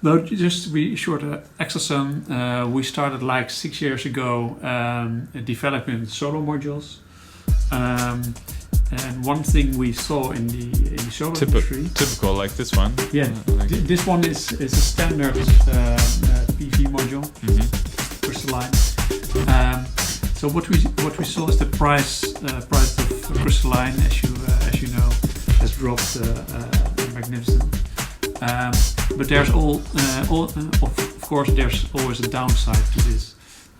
No, just to be short, Exasun, we started like 6 years ago developing solar modules. And one thing we saw in the solar industry... Typical, like this one? Yeah, this one is a standard PV module, crystalline. So what we saw is the price of crystalline, as you know, has dropped magnificent. But there's of course there's always a downside to this.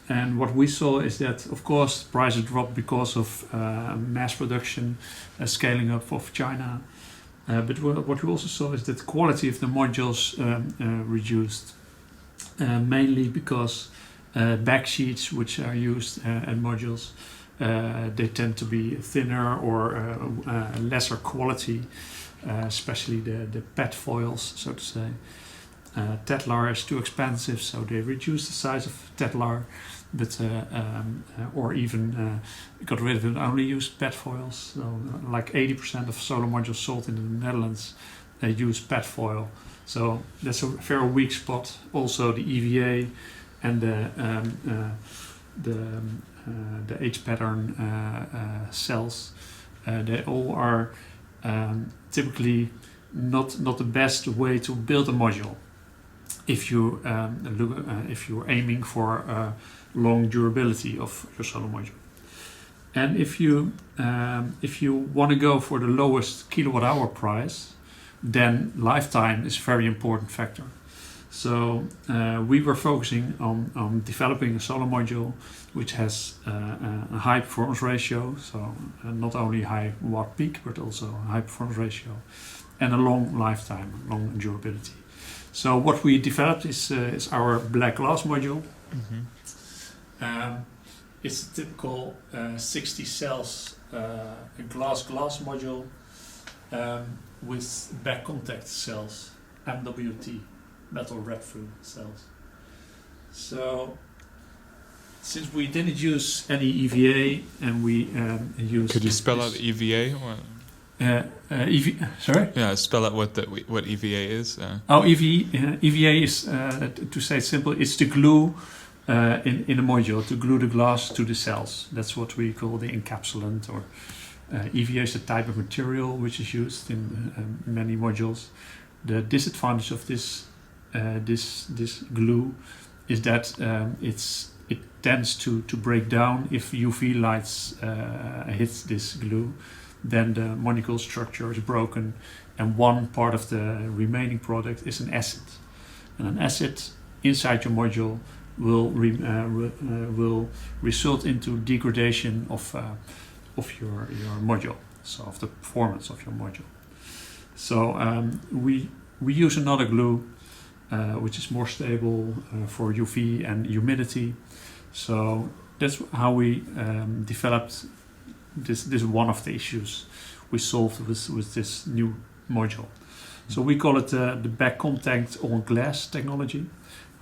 And what we saw is that, of course, prices dropped because of mass production, scaling up of China. But what we also saw is that the quality of the modules reduced, mainly because backsheets, which are used in modules, they tend to be thinner or lesser quality, especially the PET foils, so to say. Tetlar is too expensive, so they reduced the size of Tetlar, but or even got rid of it and only used PET foils. So like 80% of solar modules sold in the Netherlands use PET foil. So that's a very weak spot. Also the EVA and the H pattern cells, they all are typically not the best way to build a module. If you're aiming for long durability of your solar module, and if you want to go for the lowest kilowatt hour price, then lifetime is a very important factor. So we were focusing on developing a solar module which has a high performance ratio, so not only high watt peak but also a high performance ratio, and a long lifetime, long durability. So what we developed is our black glass module. It's a typical 60 cells glass module with back contact cells, MWT, metal wrap-through cells. So since we didn't use any EVA and we used... Could you spell out EVA? Sorry? Yeah, spell out what EVA is. EVA is, to say it simple, it's the glue in a module, to glue the glass to the cells. That's what we call the encapsulant, or EVA is a type of material which is used in many modules. The disadvantage of this glue is that it tends to break down if UV lights hit this glue. Then the molecule structure is broken, and one part of the remaining product is an acid. And an acid inside your module will result into degradation of your module, so of the performance of your module. So we use another glue which is more stable for UV and humidity. So that's how we developed this one of the issues we solved with this new module. So we call it the back contact on glass technology.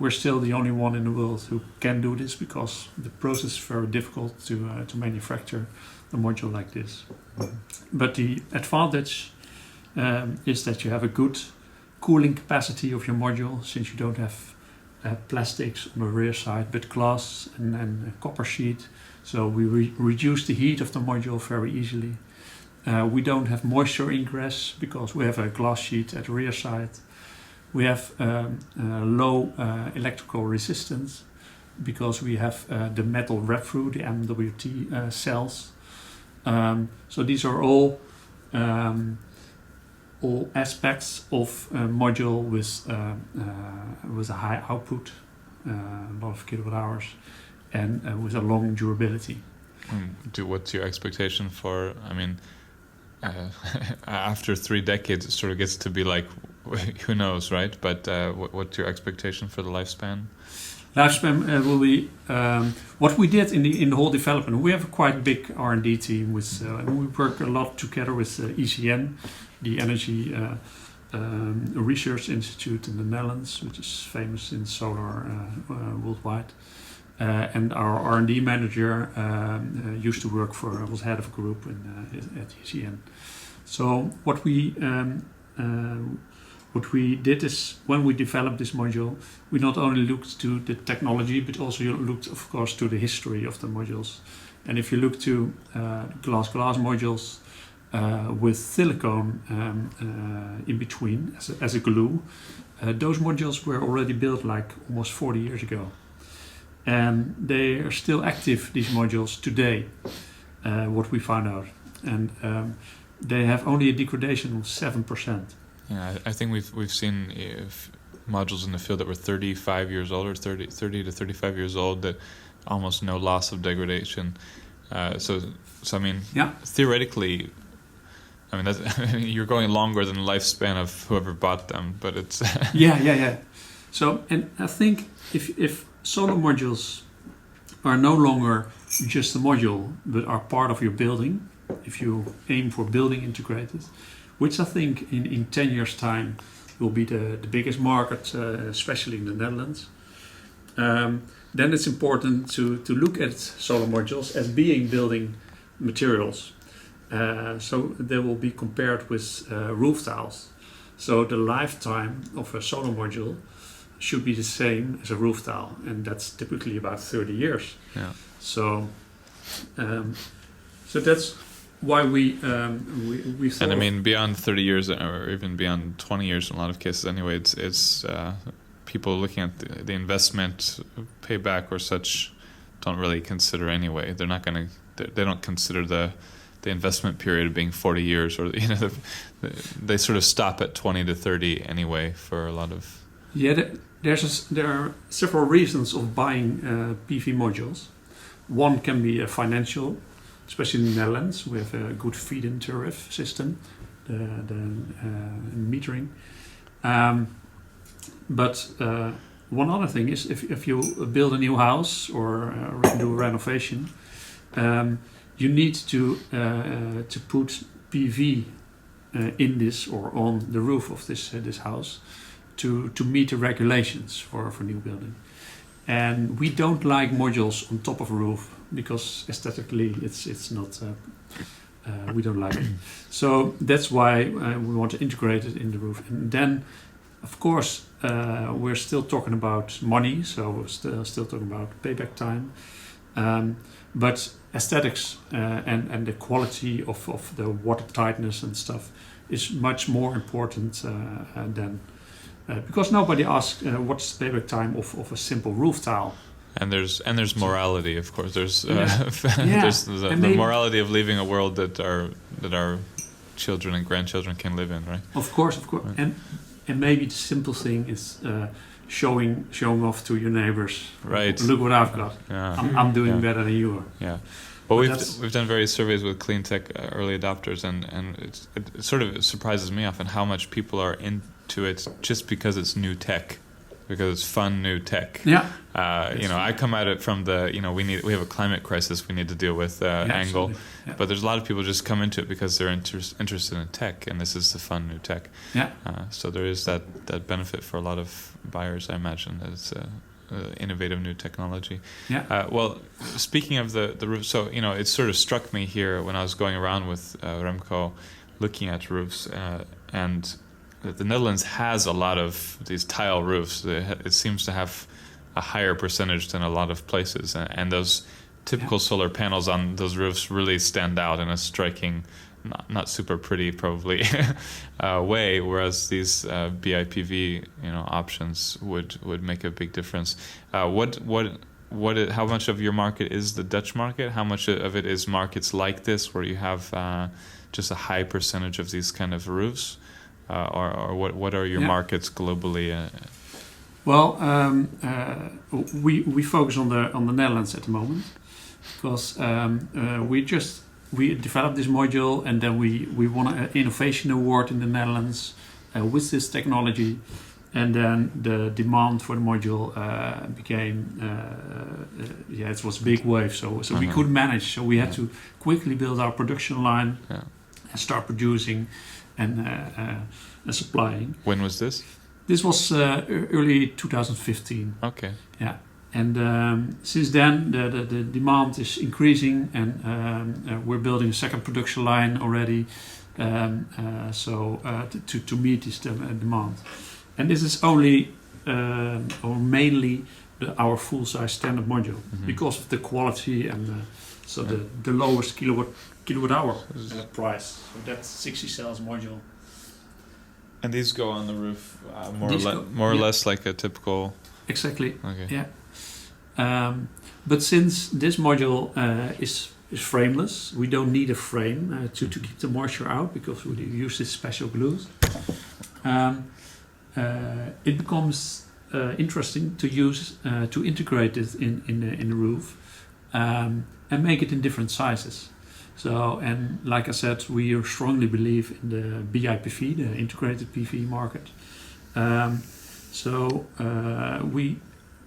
We're still the only one in the world who can do this because the process is very difficult to manufacture a module like this. But the advantage is that you have a good cooling capacity of your module, since you don't have plastics on the rear side, but glass and copper sheet. So we reduce the heat of the module very easily. We don't have moisture ingress because we have a glass sheet at the rear side. We have low electrical resistance because we have the metal wrap-through, the MWT cells. So these are all aspects of a module with a high output, a lot of kilowatt hours, and with a long durability. What's your expectation for, after 3 decades it sort of gets to be like, who knows, right? But what's your expectation for the lifespan? Lifespan will be what we did in the whole development. We have a quite big R&D team with we work a lot together with ECN, the Energy Research Institute in the Netherlands, which is famous in solar worldwide. And our R&D manager used to work was head of a group at ECN. So what we what we did is, when we developed this module, we not only looked to the technology, but also looked, of course, to the history of the modules. And if you look to glass modules with silicone in between as a glue, those modules were already built like almost 40 years ago. And they are still active, these modules, today, what we found out. And they have only a degradation of 7%. Yeah, I think we've seen modules in the field that were 35 years old, or 30 to 35 years old, that almost no loss of degradation. So I mean, theoretically, I mean, that's, you're going longer than the lifespan of whoever bought them, but it's... yeah. So, and I think if solar modules are no longer just a module, but are part of your building, if you aim for building integrated, which I think in 10 years' time will be the biggest market, especially in the Netherlands, then it's important to look at solar modules as being building materials. So they will be compared with roof tiles. So the lifetime of a solar module should be the same as a roof tile, and that's typically about 30 years. Yeah. So that's why we thought. And I mean, beyond 30 years, or even beyond 20 years in a lot of cases anyway, it's people looking at the investment payback or such don't really consider anyway. They're not going to. They don't consider the investment period being 40 years, or they sort of stop at 20 to 30 anyway for a lot of. Yeah, there are several reasons of buying PV modules. One can be financial, especially in the Netherlands. We have a good feed-in tariff system, the metering. But one other thing is, if you build a new house or do a renovation, you need to put PV in this or on the roof of this house to meet the regulations for new building. And we don't like modules on top of a roof because aesthetically it's not. We don't like it. So that's why we want to integrate it in the roof. And then, of course, we're still talking about money, so we're still talking about payback time. But aesthetics and the quality of the water tightness and stuff is much more important than because nobody asks what's the payback time of a simple roof tile. And there's morality, of course. There's there's the morality of leaving a world that our children and grandchildren can live in, right? Of course, Right. And maybe the simple thing is showing off to your neighbors. Right. Look what I've got. Yeah. I'm doing better than you are. Yeah. Well, we've done various surveys with clean tech early adopters, and it sort of surprises me often how much people are into it just because it's new tech, because it's fun new tech. Yeah. I come at it from the we have a climate crisis we need to deal with angle, Yeah. but there's a lot of people just come into it because they're interested in tech, and this is the fun new tech. Yeah. So there is that benefit for a lot of buyers, I imagine, that it's innovative new technology. Yeah. Well, speaking of the roof, so it sort of struck me here when I was going around with Remco, looking at roofs, and the Netherlands has a lot of these tile roofs. It seems to have a higher percentage than a lot of places, and those typical solar panels on those roofs really stand out in a striking, not super pretty probably way, whereas these BIPV options would make a big difference. How much of your market is the Dutch market? How much of it is markets like this where you have just a high percentage of these kind of roofs, or what are your markets globally? Well, we focus on the Netherlands at the moment because we developed this module, and then we won an innovation award in the Netherlands with this technology, and then the demand for the module became it was a big wave. So we couldn't manage. So we had to quickly build our production line and start producing and supplying. When was this? This was early 2015. Okay. Yeah. And since then, the demand is increasing, and we're building a second production line already. to meet this demand. And this is only or mainly our full-size standard module because of the quality and the lowest kilowatt hour price. So that's 60 cells module. And these go on the roof more or less like a typical. Exactly. Okay. Yeah. But since this module is frameless, we don't need a frame to keep the moisture out because we use this special glues. It becomes interesting to use to integrate it in the roof and make it in different sizes. So, and like I said, we strongly believe in the BIPV, the integrated PV market.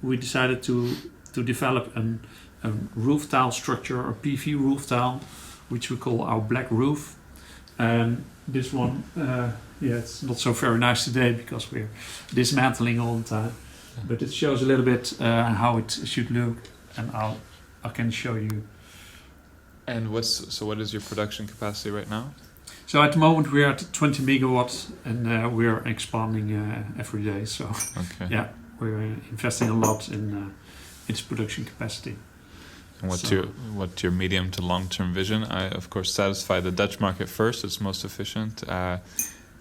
We decided to develop a roof tile structure, or PV roof tile, which we call our black roof. And this one, it's not so very nice today because we're dismantling all the time. But it shows a little bit how it should look, and I can show you. And what is your production capacity right now? So at the moment we're at 20 megawatts, and we're expanding every day. So we're investing a lot in its production capacity. And what's your medium to long term vision? I of course satisfy the Dutch market first; it's most efficient. Do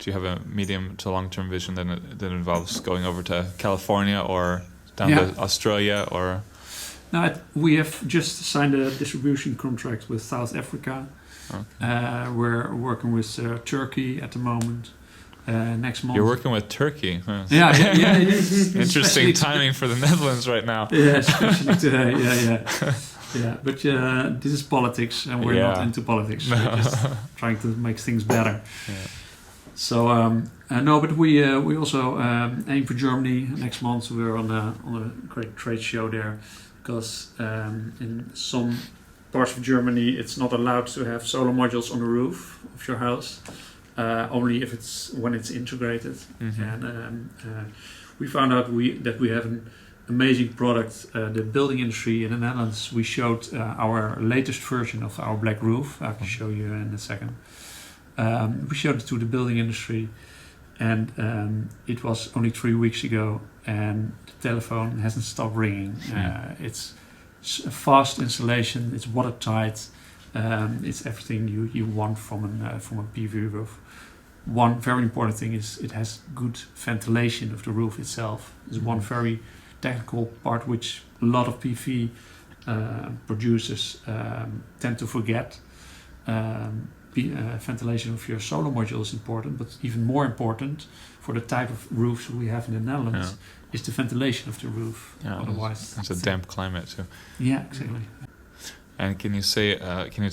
you have a medium to long term vision that involves going over to California or down to Australia or? No, we have just signed a distribution contract with South Africa. Okay. We're working with Turkey at the moment. Next month. You're working with Turkey. Huh? Yeah, it is. Interesting timing for the Netherlands right now. Yeah, especially today. Yeah. But this is politics, and we're not into politics. No. We're just trying to make things better. Yeah. So but we also aim for Germany next month. We're on a great trade show there. Because in some parts of Germany it's not allowed to have solar modules on the roof of your house, only if when it's integrated. Mm-hmm. And we found out that we have an amazing product. The building industry in the Netherlands, we showed our latest version of our black roof. I can show you in a second. We showed it to the building industry, and it was only 3 weeks ago, and the telephone hasn't stopped ringing. It's a fast installation. It's watertight. It's everything you want from a PV roof. One very important thing is it has good ventilation of the roof itself. It's one very technical part which a lot of PV producers tend to forget. Ventilation of your solar module is important, but even more important for the type of roofs we have in the Netherlands is the ventilation of the roof. Yeah, otherwise, it's a damp climate too. Yeah, exactly. And can you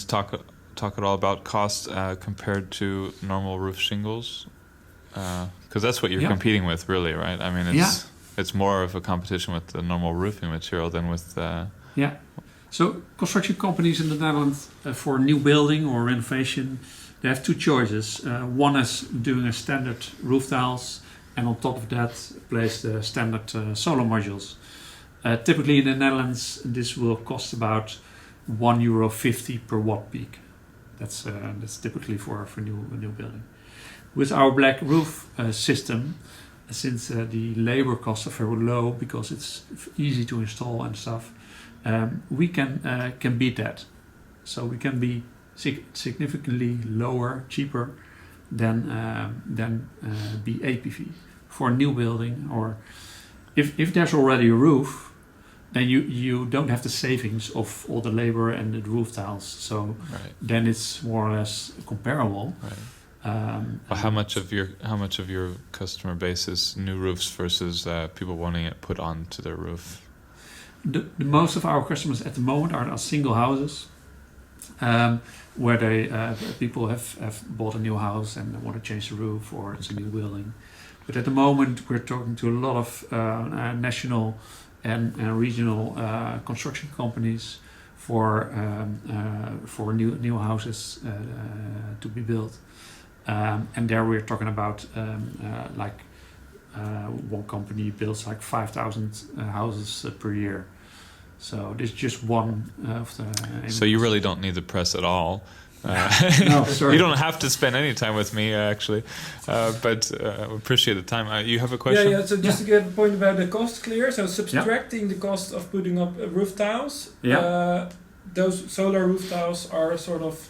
talk at all about cost compared to normal roof shingles? Because that's what you're competing with, really, right? I mean, it's more of a competition with the normal roofing material than with. So construction companies in the Netherlands for a new building or renovation, they have two choices. One is doing a standard roof tiles, and on top of that place the standard solar modules. Typically in the Netherlands this will cost about €1.50 per watt peak. That's typically for a new building. With our black roof system, since the labor costs are very low because it's easy to install and stuff, we can beat that. So we can be significantly lower, cheaper than BAPV for a new building. Or if there's already a roof, then you don't have the savings of all the labor and the roof tiles. So then it's more or less comparable. Right. How much of your customer base is new roofs versus people wanting it put onto their roof? The most of our customers at the moment are single houses, where people have bought a new house and want to change the roof, or it's a new building. But at the moment, we're talking to a lot of national and regional construction companies for new houses to be built, and there we're talking about one company builds like 5,000 houses per year. So this is just one of the. So you really don't need the press at all. No, sorry. You don't have to spend any time with me, actually, but appreciate the time. You have a question? Yeah. So just to get the point about the cost clear, so subtracting the cost of putting up roof tiles, those solar roof tiles are sort of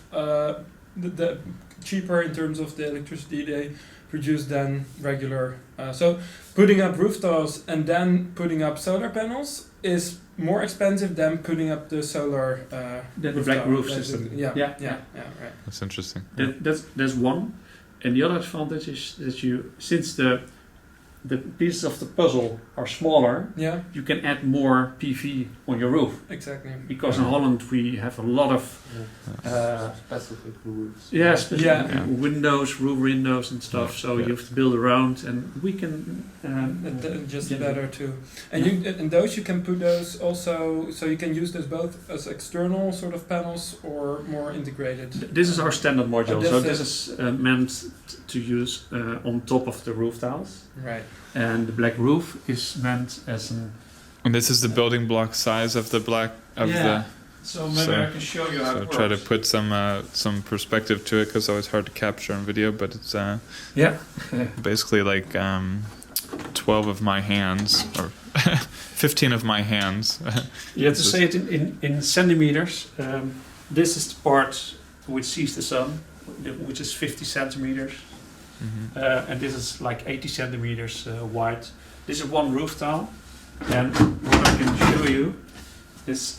the cheaper in terms of the electricity they produce than regular. So putting up roof tiles and then putting up solar panels is more expensive than putting up the solar the roof black tile. roof That's system. it. Yeah, right. That's interesting. That's one. And the other advantage is that since the pieces of the puzzle are smaller, you can add more PV on your roof. Exactly. Because in Holland we have a lot of specific roofs. Windows, roof windows and stuff. So you have to build around, and we can just better too. And those you can put those also. So you can use those both as external sort of panels or more integrated. This is our standard module. So this is meant to use on top of the roof tiles. Right. And the black roof is meant as an. And this is the building block size of the black the. So maybe I can show you how it works. Try to put some perspective to it, because it's always hard to capture on video. But it's basically like 12 of my hands or 15 of my hands. You have to say it in centimeters. This is the part which sees the sun, which is 50 centimeters. Mm-hmm. And this is like 80 centimeters wide. This is one roof tile, and what I can show you is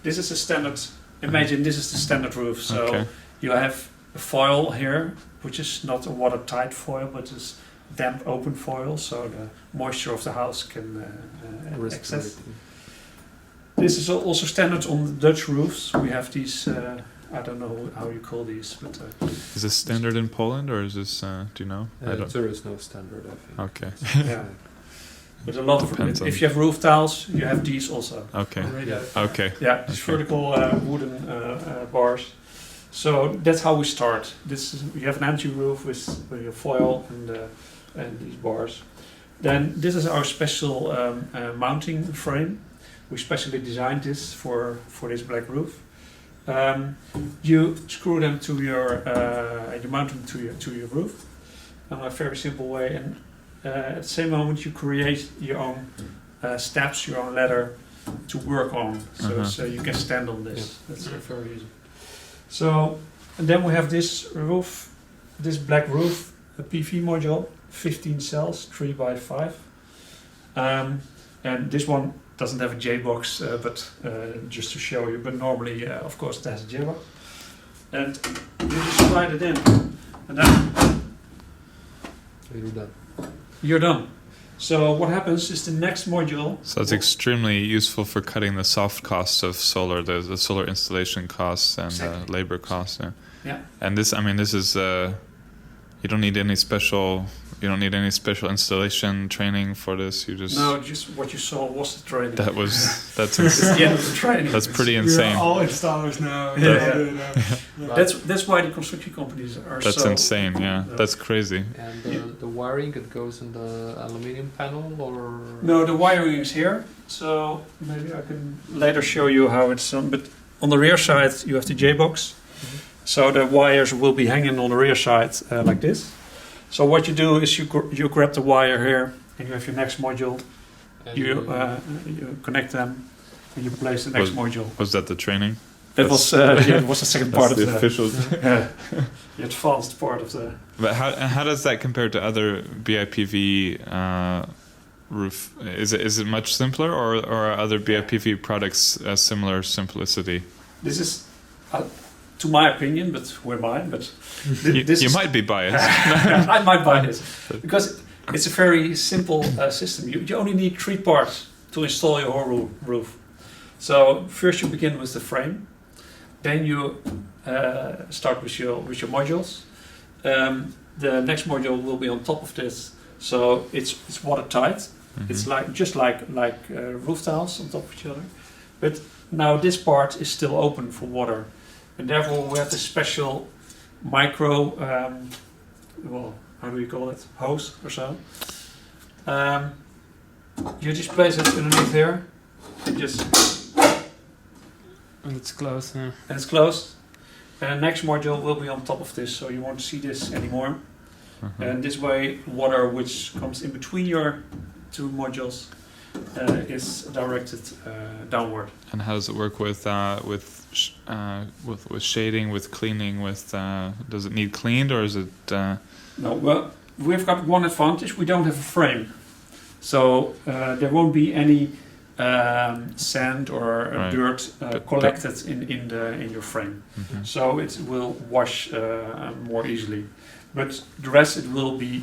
this is a standard. Imagine this is the standard roof. So you have a foil here, which is not a watertight foil, but is damp open foil, so the moisture of the house can access. This is also standard on the Dutch roofs. We have these. I don't know how you call these, but is this standard in Poland, or is this? Do you know? There is no standard, I think. Okay. Yeah. But a lot of if you have roof tiles, you have these also. Okay. Okay. Yeah, these vertical wooden bars. So that's how we start. You have an empty roof with your foil and these bars. Then this is our special mounting frame. We specially designed this for this black roof. You screw them to you mount them to your roof in a very simple way, and at the same moment you create your own steps, your own ladder to work on, so you can stand on this. That's very easy. So, and then we have this roof, this black roof, a PV module, 15 cells, 3 by 5, and this one doesn't have a J-box, but just to show you. But normally, of course, it has a J-box. And you just slide it in, and then you're done. You're done. So what happens is the next module. So it's extremely useful for cutting the soft costs of solar, the solar installation costs and labor costs. Yeah. And this is you don't need any special. You don't need any special installation training for this. You just what you saw was the training. That's the end of the training. That's pretty insane. We're all installers now. That's why the construction companies are. That's insane. Yeah, that's crazy. And the wiring, it goes in the aluminium panel, or no? The wiring is here. So maybe I can later show you how it's done. But on the rear side, you have the J-box. Mm-hmm. So the wires will be hanging on the rear side like this. So what you do is you grab the wire here, and you have your next module. You connect them, and you place the next module. Was that the training? That was it was the second part of the official. The advanced part of the. But how does that compare to other BIPV roof? Is it much simpler, or are other BIPV products similar simplicity? This is. To my opinion, but who am I? But you might be biased. I might buy this because it's a very simple system. You only need 3 parts to install your whole roof. So first you begin with the frame, then you start with your modules. The next module will be on top of this, so it's watertight. Mm-hmm. It's just like roof tiles on top of each other, but now this part is still open for water. And therefore we have this special micro, how do you call it, hose or so. You just place it underneath here, and just... And it's closed, yeah. And it's closed. next module will be on top of this, so you won't see this anymore. Uh-huh. And this way, water which comes in between your two modules is directed downward. And how does it work with shading, with cleaning? Does it need cleaned, or is it? No, well, we've got one advantage: we don't have a frame, so there won't be any sand or Right. dirt collected in your frame. Mhm. So it will wash more easily. But the rest, it will be.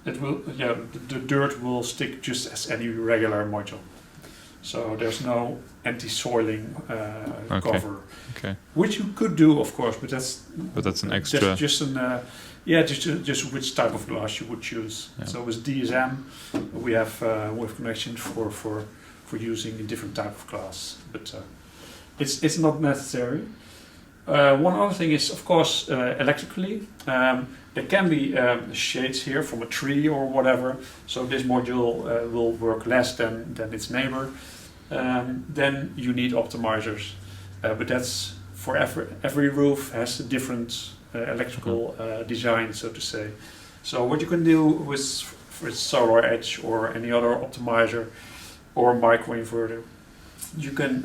The dirt will stick just as any regular module. So there's no anti-soiling Okay. cover, Okay, which you could do, of course, but that's an extra. that's just just which type of glass you would choose. Yeah. So with DSM, we have connections for using a different type of glass, but it's not necessary. One other thing is, of course, electrically. There can be shades here from a tree or whatever, so this module will work less than its neighbor. Then you need optimizers, but that's for every roof has a different electrical design, so to say. So what you can do with Solar Edge or any other optimizer or microinverter, you can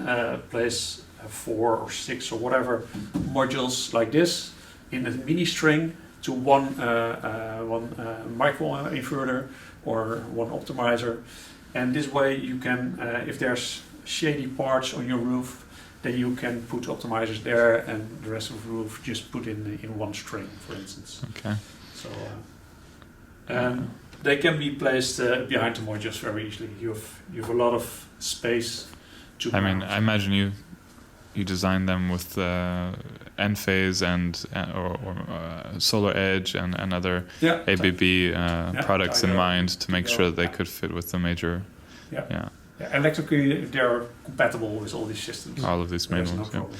place 4 or 6 or whatever modules like this in a mini string to one microinverter or one optimizer, and this way you can, if there's shady parts on your roof, then you can put optimizers there, and the rest of the roof just put in one string, for instance. Okay. So, they can be placed behind the modules very easily. You have a lot of space to. I mean, mount. I imagine you design them with Enphase and or Solar Edge and other ABB products in mind to make sure that they could fit with the major. Yeah, electrically they're compatible with all these systems. All of these main There's no ones. problem.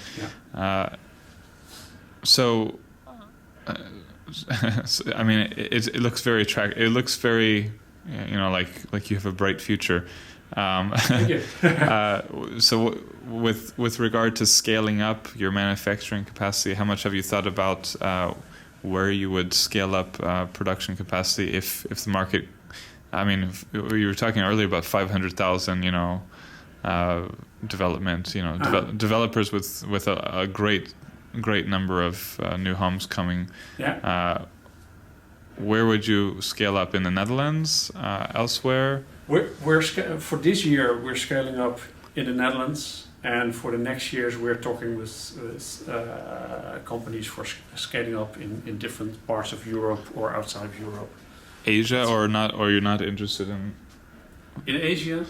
So, I mean, it looks very attractive. It looks very, like you have a bright future. Thank you. So, with regard to scaling up your manufacturing capacity, how much have you thought about where you would scale up production capacity if the market? I mean, you were talking earlier about 500,000, development. Developers with a great number of new homes coming. Yeah. Where would you scale up in the Netherlands? Elsewhere? For this year we're scaling up in the Netherlands, and for the next years we're talking with companies for scaling up in different parts of Europe or outside of Europe. Asia or not? Or you're not interested in Asia?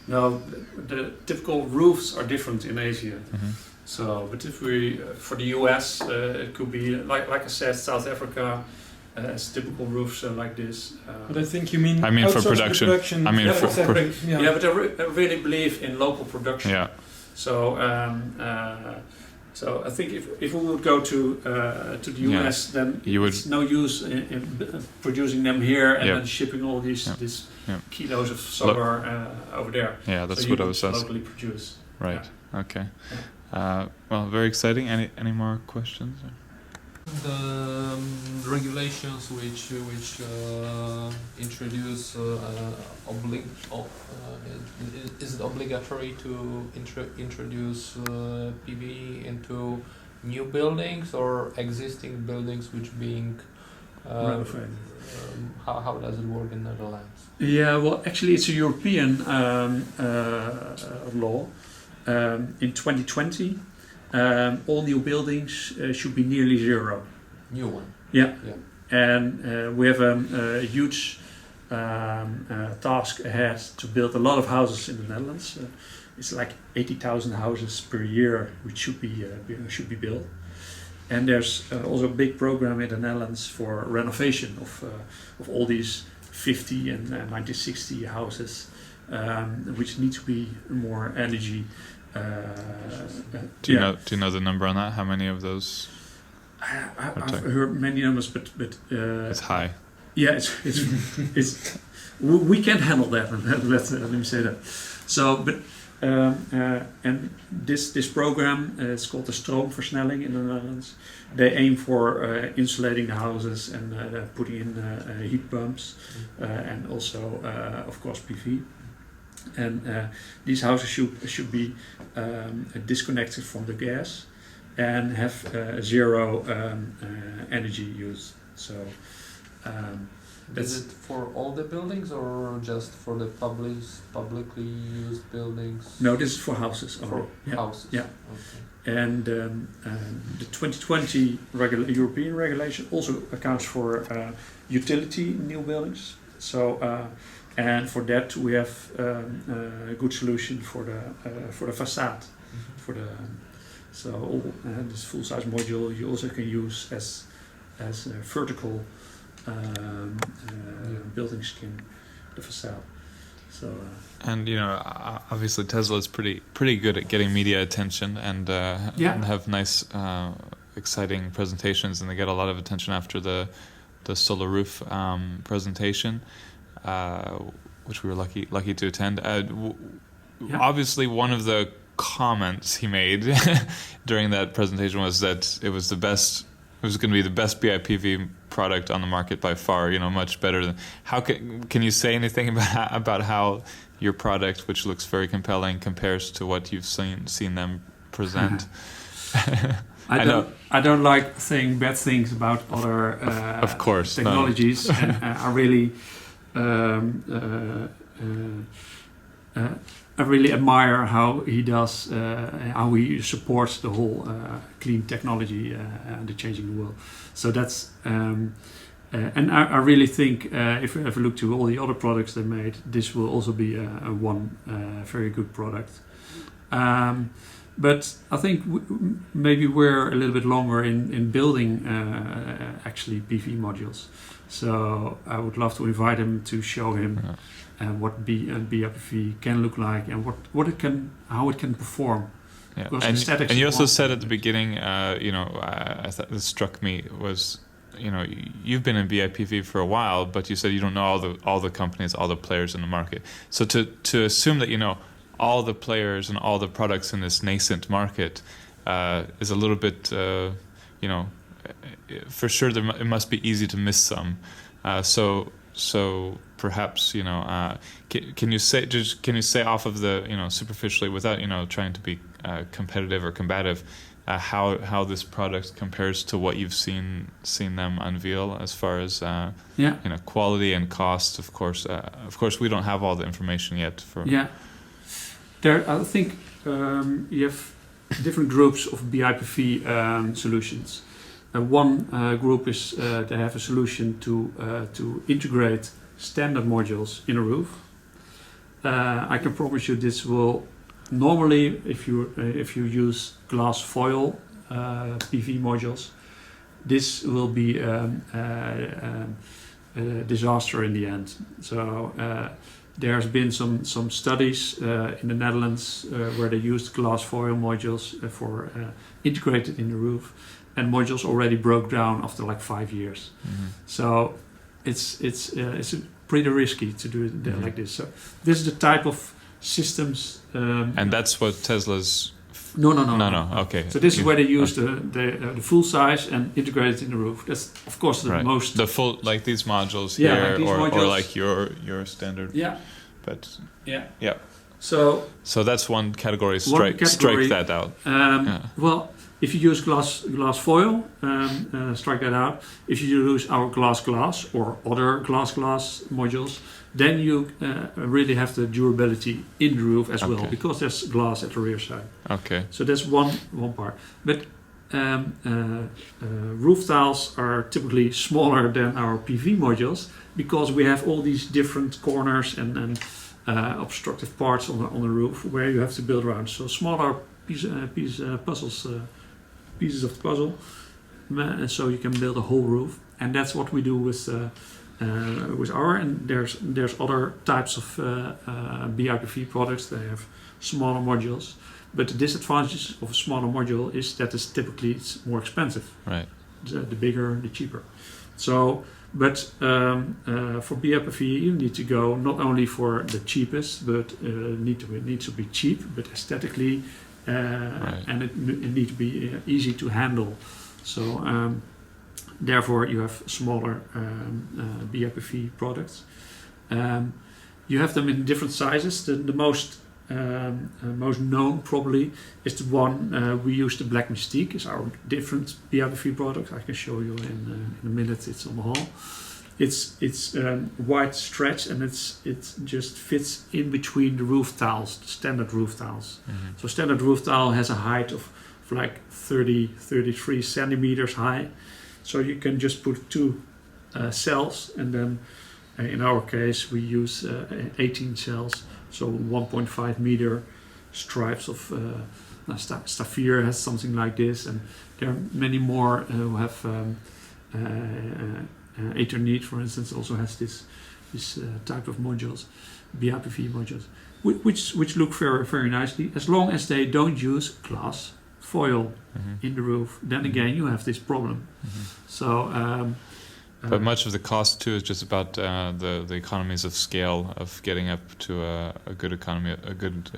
No, the typical roofs are different in Asia. Mhm. So, but if we for the US, it could be like I said, South Africa. Has typical roofs like this. But I think you mean. I mean for outsource the production. I mean yeah, for exactly. Yeah, but I really believe in local production. Yeah. So, so I think if we would go to the US, then it's no use in producing them here and then shipping all these kilos of solar over there. Yeah, that's so what I was asking. Locally produce. Right. Yeah. Okay. Well, very exciting. Any more questions? The regulations which introduce is it obligatory to introduce PV into new buildings or existing buildings which being how does it work in the Netherlands? Yeah, well, actually, it's a European law. In 2020. All new buildings should be nearly zero. New one. Yeah. And we have a huge task ahead to build a lot of houses in the Netherlands. It's like 80,000 houses per year which should be built. And there's also a big program in the Netherlands for renovation of all these 50 and 1960 houses, which need to be more energy. Do you know the number on that? How many of those? I've heard many numbers, but it's high. Yeah, it's we can't handle that. Let me say that. So, but And this program is called the stroomversnelling in the Netherlands. They aim for insulating the houses and putting in heat pumps and also, of course, PV. And these houses should be disconnected from the gas and have zero energy use. So is it for all the buildings or just for the publicly used buildings? No, this is for houses. For houses. Yeah. Okay. And the 2020 European regulation also accounts for utility new buildings. So and for that we have a good solution for the facade. For the this full size module you also can use as a vertical building skin, the facade. So and obviously Tesla is pretty good at getting media attention and have nice exciting presentations, and they get a lot of attention after the solar roof presentation, which we were lucky to attend. Obviously one of the comments he made during that presentation was that it was going to be the best BIPV product on the market by far, much better than. How can you say anything about how your product, which looks very compelling, compares to what you've seen them present? I don't like saying bad things about other of course, technologies, and I really I really admire how he does, how he supports the whole clean technology and the changing the world. So that's, and I really think if you look to all the other products they made, this will also be a very good product. But I think maybe we're a little bit longer in building actually PV modules. So I would love to invite him to show him what BIPV can look like and how it can perform. Yeah. And you also said at the beginning, I thought this struck me was, you've been in BIPV for a while, but you said you don't know all the companies, all the players in the market. So to assume that all the players and all the products in this nascent market is a little bit, for sure it must be easy to miss some. So perhaps can you say off of the superficially, without trying to be competitive or combative, how this product compares to what you've seen them unveil as far as quality and cost. Of course we don't have all the information yet. I think you have different groups of BIPV solutions. One group is they have a solution to integrate standard modules in a roof. I can promise you this will normally, if you use glass foil PV modules, this will be a disaster in the end. So there's been some studies in the Netherlands where they used glass foil modules for integrated in the roof, and modules already broke down after like 5 years. Mm-hmm. So it's pretty risky to do it like this. So this is the type of systems. And that's what Tesla's. No. Okay. So this is where they use the full size and integrate it in the roof. That's of course the most. The full, like these modules here, like these or modules. Or like your standard. Yeah. But yeah. So that's one category. Strike that out. Well, if you use glass foil, strike that out. If you use our glass or other glass modules, then you really have the durability in the roof as well, because there's glass at the rear side. Okay. So that's one part. But roof tiles are typically smaller than our PV modules because we have all these different corners and obstructive parts on the roof where you have to build around. So smaller pieces of the puzzle, and so you can build a whole roof. And that's what we do with our. And there's other types of BIPV products. They have smaller modules, but the disadvantage of a smaller module is that it's typically more expensive. Right. The bigger, the cheaper. So But for BAPV, you need to go not only for the cheapest, but it needs to be cheap, but aesthetically, and it needs to be easy to handle. So therefore, you have smaller BAPV products. You have them in different sizes. The most known probably is the one we use. The Black Mystique is our different BAPV product. I can show you in a minute. It's on the hall. It's wide stretch, and it just fits in between the roof tiles, the standard roof tiles. Mm-hmm. So standard roof tile has a height of like 33 centimeters high. So you can just put 2 cells, and then in our case we use 18 cells. So 1.5 meter stripes of Staffir has something like this, and there are many more who have Ethernet, for instance, also has this type of modules, BAPV modules, which look very, very nicely, as long as they don't use glass foil in the roof. Then again, you have this problem. So. But much of the cost too is just about the economies of scale of getting up to a good economy, a good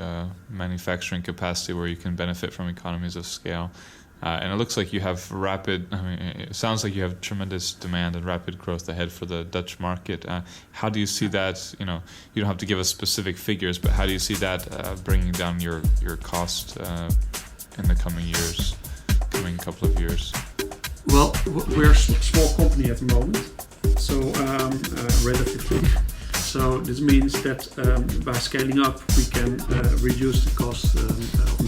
manufacturing capacity where you can benefit from economies of scale. And it looks like you have it sounds like you have tremendous demand and rapid growth ahead for the Dutch market. How do you see that? You don't have to give us specific figures, but how do you see that bringing down your cost in the coming couple of years? Well, we're a small company at the moment, so relatively. So this means that by scaling up, we can reduce the cost of